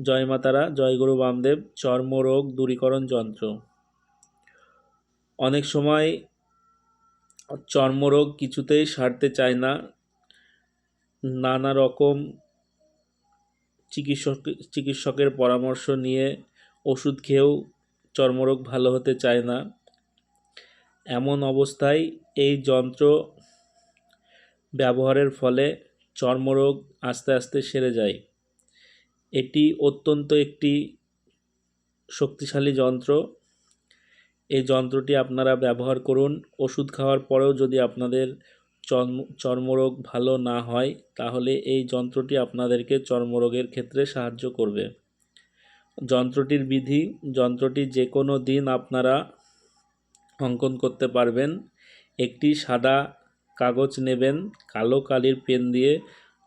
জয় মা তারা, জয় গুরু বামদেব। চর্মরোগ দূরীকরণ যন্ত্র। অনেক সময় চর্মরোগ কিছুতেই সারতে চায় না, নানা রকম চিকিৎসকের পরামর্শ নিয়ে ওষুধ খেয়েও চর্মরোগ ভালো হতে চায় না। এমন অবস্থায় এই যন্ত্র ব্যবহারের ফলে চর্মরোগ আস্তে আস্তে সেরে যায়। এটি অত্যন্ত একটি শক্তিশালী যন্ত্র। এই যন্ত্রটি আপনারা ব্যবহার করুন। ওষুধ খাওয়ার পরেও যদি আপনাদের চর্মরোগ ভালো না হয়, তাহলে এই যন্ত্রটি আপনাদেরকে চর্মরোগের ক্ষেত্রে সাহায্য করবে। যন্ত্রটির বিধি: যন্ত্রটি যে কোনো দিন আপনারা অঙ্কন করতে পারবেন। একটি সাদা কাগজ নেবেন, কালো কালির পেন দিয়ে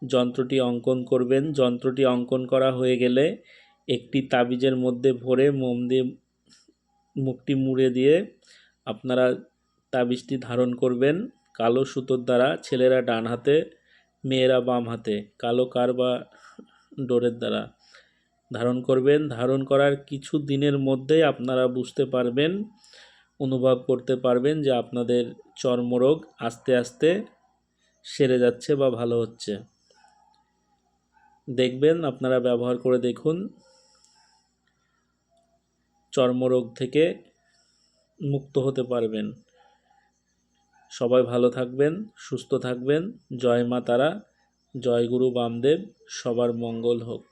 যন্ত্রটি অঙ্কন করবেন। যন্ত্রটি অঙ্কন করা হয়ে গেলে একটি তাবিজের মধ্যে ভরে মোম দিয়ে মুখটি মুড়ে দিয়ে আপনারা তাবিজটি ধারণ করবেন কালো সুতোর দ্বারা। ছেলেরা ডান হাতে, মেয়েরা বাম হাতে কালো কার বা ডোরের দ্বারা ধারণ করবেন। ধারণ করার কিছু দিনের মধ্যেই আপনারা বুঝতে পারবেন, অনুভব করতে পারবেন যে আপনাদের চর্মরোগ আস্তে আস্তে সেরে যাচ্ছে বা ভালো হচ্ছে। দেখবেন, আপনারা ব্যবহার করে দেখুন, চর্মরোগ থেকে মুক্ত হতে পারবেন। সবাই ভালো থাকবেন, সুস্থ থাকবেন। জয় মা তারা, জয় গুরু বামদেব। সবার মঙ্গল হোক।